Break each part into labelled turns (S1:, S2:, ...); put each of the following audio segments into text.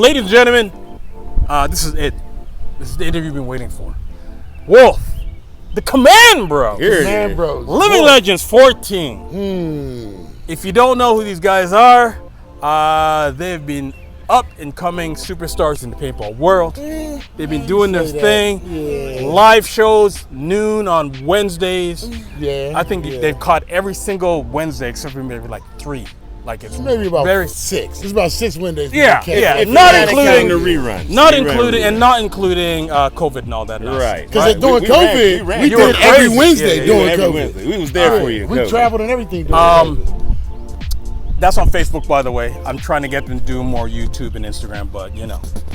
S1: ladies and gentlemen, this is it. This is the interview you've been waiting for. Wolf, the Command Bros.
S2: Command Bros.
S1: Living Legends 14. If you don't know who these guys are, they've been up and coming superstars in the paintball world. They've been doing their thing. Live shows noon on Wednesdays. I think they've caught every single Wednesday except for maybe like 3. Like it's
S2: maybe about 6. It's about 6 Wednesdays.
S1: Yeah.
S2: Not including
S3: the reruns.
S1: Not including COVID and all that.
S3: Right.
S2: Because during COVID, we did it every Wednesday during COVID.
S3: We was there for you.
S2: We traveled and everything during COVID.
S1: That's on Facebook, by the way. I'm trying to get them to do more YouTube and Instagram, but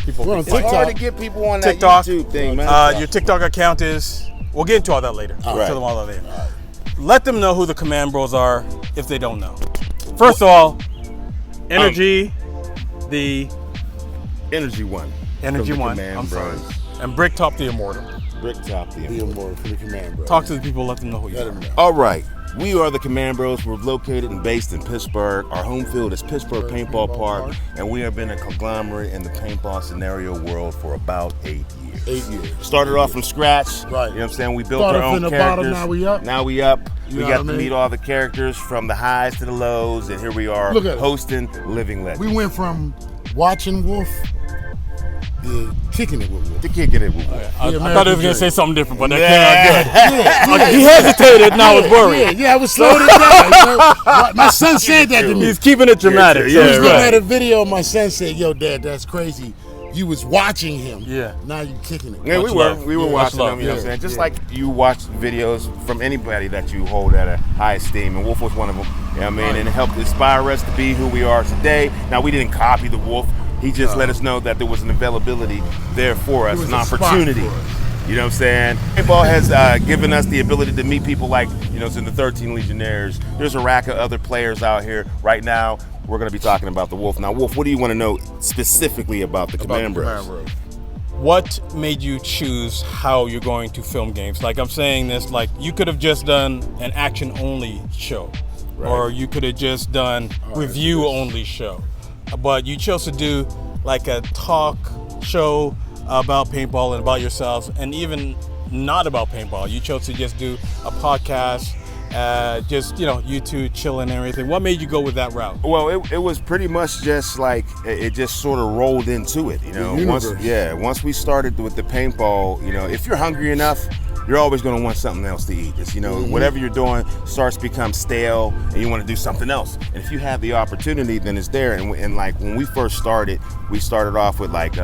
S1: people.
S2: We're on
S3: It's
S2: TikTok.
S3: hard to get people on that
S1: TikTok.
S3: YouTube thing, man.
S1: Your TikTok account is. We'll get into all that later. We'll tell them all that later. Let them know who the Command Bros are if they don't know. First of all, Energy, the
S3: Energy One.
S1: Energy One.
S3: Command Bros.
S1: And Bricktop the Immortal.
S3: Bricktop the
S2: The Immortal for the Command Bros.
S1: Talk to the people, let them know who you are.
S3: All right. We are the Command Bros. We're located and based in Pittsburgh. Our home field is Pittsburgh Paintball Park, and we have been a conglomerate in the paintball scenario world for about 8 years.
S2: 8 years.
S3: Started off from scratch.
S2: Right.
S3: You know what I'm saying? We built
S2: Started
S3: our own
S2: from the
S3: characters.
S2: bottom, now we up.
S3: We got to meet all the characters from the highs to the lows, and here we are hosting Living Legends.
S2: We went from watching Wolf to kicking it with Wolf.
S3: To kicking it with Wolf.
S1: I thought he was going to say something different, but that came out good. He hesitated and I was worried.
S2: I was slowing it down. My son said that to me.
S1: He's keeping it dramatic.
S2: He was looking at a video. My son said, "Yo, Dad, that's crazy. You was watching him. Now you kicking it."
S3: Yeah, we were watching them. You know what I'm saying? Just like you watch videos from anybody that you hold at a high esteem, and Wolf was one of them. You know what I mean? And it helped inspire us to be who we are today. Now we didn't copy the Wolf. He just let us know that there was an availability there for us, an opportunity. You know what I'm saying? Paintball has given us the ability to meet people like, it's in the 13 Legionnaires. There's a rack of other players out here. Right now, we're going to be talking about the Wolf. Now, Wolf, what do you want to know specifically about the Command Bros?
S1: What made you choose how you're going to film games? Like I'm saying this, like you could have just done an action-only show. Or you could have just done review-only show. But you chose to do like a talk show about paintball and about yourselves, and even not about paintball. You chose to just do a podcast, just you two chilling and everything. What made you go with that route?
S3: Well, it was pretty much just like it just sort of rolled into it. Once we started with the paintball, if you're hungry enough, you're always going to want something else to eat. Just, whatever you're doing starts to become stale and you want to do something else. And if you have the opportunity, then it's there. And like when we first started, we started off with like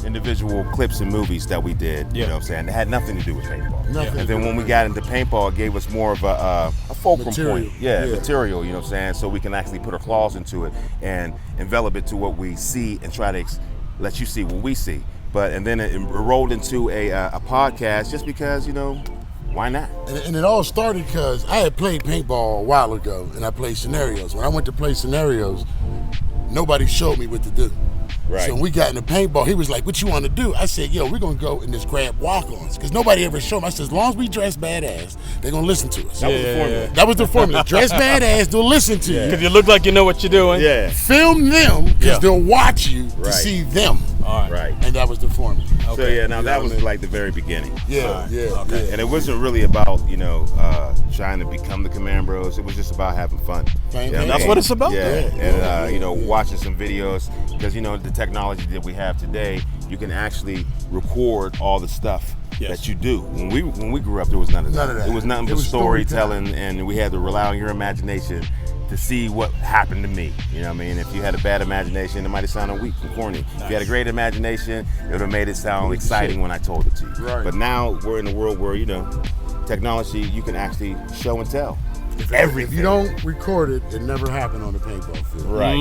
S3: individual clips and movies that we did, you know what I'm saying? It had nothing to do with paintball. And then when we got into paintball, it gave us more of a fulcrum point. Material, you know what I'm saying? So we can actually put our claws into it and envelop it to what we see and try to let you see what we see. And then it rolled into a podcast just because, why not?
S2: And it all started because I had played paintball a while ago, and I played scenarios. When I went to play scenarios, nobody showed me what to do.
S3: Right.
S2: So when we got into paintball, he was like, "What you want to do?" I said, "Yo, we're going to go and just grab walk-ons." Because nobody ever showed me. I said, as long as we dress badass, they're going to listen to us.
S3: That was the formula.
S2: That was the formula. Dress badass, they'll listen to you.
S1: Because you look like you know what you're doing.
S3: Yeah.
S2: Film them, because they'll watch you to see them.
S1: All right.
S2: And that was the formula.
S3: So that was like the very beginning.
S2: Yeah.
S3: And it wasn't really about, trying to become the Command Bros. It was just about having fun.
S1: That's what it's about.
S3: And watching some videos, because the technology that we have today, you can actually record all the stuff that you do. When we grew up, there was none of that. It was nothing but storytelling, and we had to rely on your imagination to see what happened to me. You know what I mean? If you had a bad imagination, it might have sounded weak and corny. Nice. If you had a great imagination, it would have made it sound exciting when I told it to you.
S2: Right.
S3: But now we're in a world where, technology, you can actually show and tell.
S2: If you don't record it, it never happened on the paintball field.
S3: Right.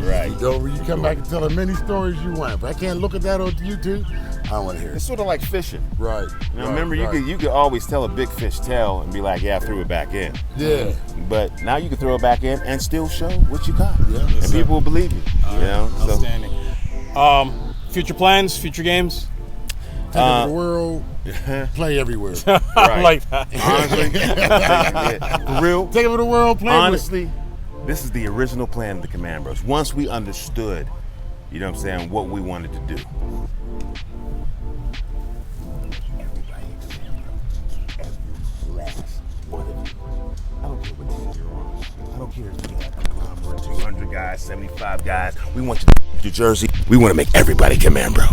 S3: Right.
S2: You come back and tell as many stories you want. But I can't look at that on YouTube. I don't want to hear it.
S3: It's sort of like fishing.
S2: Right.
S3: Remember, you could always tell a big fish tail and be like, "Yeah, I threw it back in."
S2: Yeah.
S3: But now you can throw it back in and still show what you got.
S2: Yeah.
S3: And people will believe you.
S1: Outstanding. Future plans, future games?
S2: Take it to the world, play everywhere.
S1: I like that.
S3: Honestly, for real.
S2: Take it to the world, play
S3: Honestly, this is the original plan of the Command Bros. Once we understood, you know what I'm saying, what we wanted to do. Everybody in command, bro. Every last one of you. I don't care what team you're on. I don't care if you have a conglomerate, 200 guys, 75 guys. We want you to New Jersey. We want to make everybody command, bro.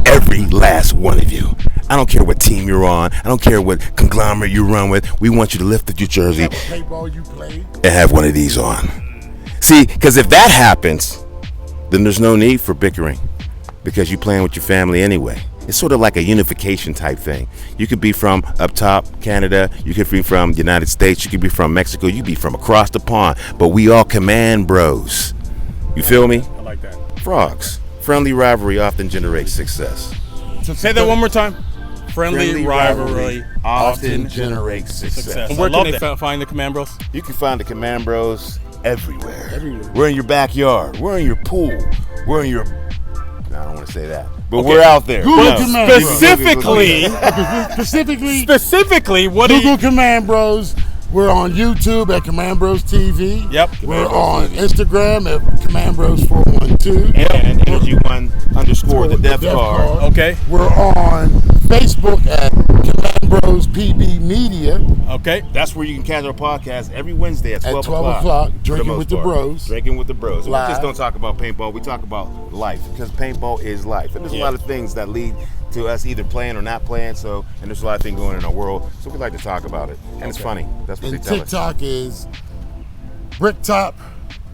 S3: Every last one of you. I don't care what team you're on. I don't care what conglomerate you run with. We want you to lift up New Jersey
S2: Paintball you play
S3: and have one of these on. See, because if that happens, then there's no need for bickering because you're playing with your family anyway. It's sort of like a unification type thing. You could be from up top, Canada. You could be from the United States. You could be from Mexico. You could be from across the pond. But we all command bros. You feel me?
S1: I like that.
S3: Frogs. Friendly rivalry often generates success.
S1: Say that one more time. Friendly rivalry
S3: often generates success.
S1: And where can they find the Command Bros?
S3: You can find the Command Bros everywhere. We're in your backyard. We're in your pool. We're in your... I don't want to say that. But we're out there.
S2: Google Command
S1: Specifically, what
S2: Google Command Bros. We're on YouTube at Command Bros TV.
S1: Yep.
S2: We're on Instagram at Command Bros 412.
S3: And Energy1_ the Death Card.
S1: Okay.
S2: We're on Facebook at Command Bros PB Media.
S1: Okay.
S3: That's where you can catch our podcast every Wednesday at 12
S2: o'clock. Drinking with the Bros.
S3: Drinking with the Bros. We
S2: Live.
S3: just don't talk about paintball. We talk about life because paintball is life. And there's a lot of things that lead to us either playing or not playing. And there's a lot of things going on in our world. So we like to talk about it. And it's funny. That's what they tell us.
S2: TikTok is Bricktop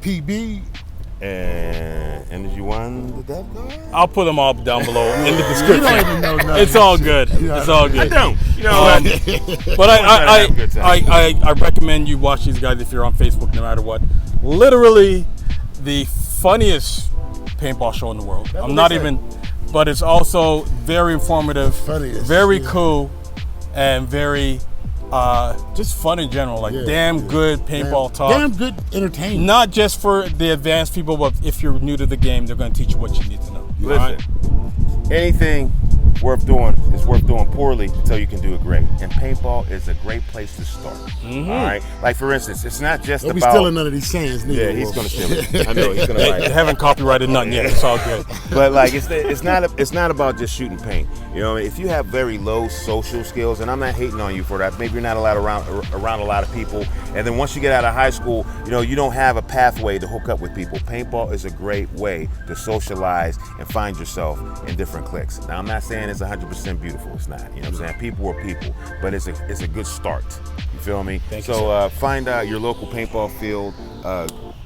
S2: PB.
S3: And Energy1_ the Death Card.
S1: I'll put them all down below in the description.
S2: You don't even know nothing.
S1: It's all good. It's all good.
S3: I don't. You know,
S1: but I recommend you watch these guys if you're on Facebook, no matter what. Literally, the funniest paintball show in the world. I'm not even, but it's also very informative, very cool, and very just fun in general. Like damn good paintball talk.
S2: Damn good entertainment.
S1: Not just for the advanced people, but if you're new to the game, they're going to teach you what you need to know.
S3: Listen, anything worth doing is worth doing poorly until you can do it great. And paintball is a great place to start. All right? Like, for instance, it's not just
S2: Don't
S3: about...
S2: be stealing none of these sayings, neither.
S3: Yeah, he's going to steal it. I know, he's going to write
S1: They
S3: it.
S1: haven't copyrighted nothing yet. It's all good.
S3: But, like, it's not about just shooting paint. You know, if you have very low social skills, and I'm not hating on you for that, maybe you're not allowed around a lot of people, and then once you get out of high school, you know, you don't have a pathway to hook up with people. Paintball is a great way to socialize and find yourself in different cliques. Now, I'm not saying it's 100% beautiful. It's not. You know what I'm saying? People are people, but it's a good start. You feel me?
S1: Thank you,
S3: so find out your local paintball field,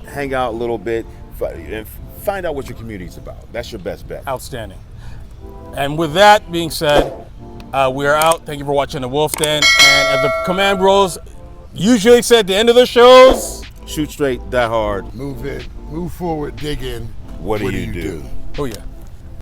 S3: hang out a little bit, and find out what your community's about. That's your best bet.
S1: Outstanding. And with that being said, we are out. Thank you for watching The Wolf Den. And as the Command Bros usually say at the end of the shows,
S3: shoot straight, die hard.
S2: Move forward, dig in.
S3: What do you do?
S1: Oh yeah.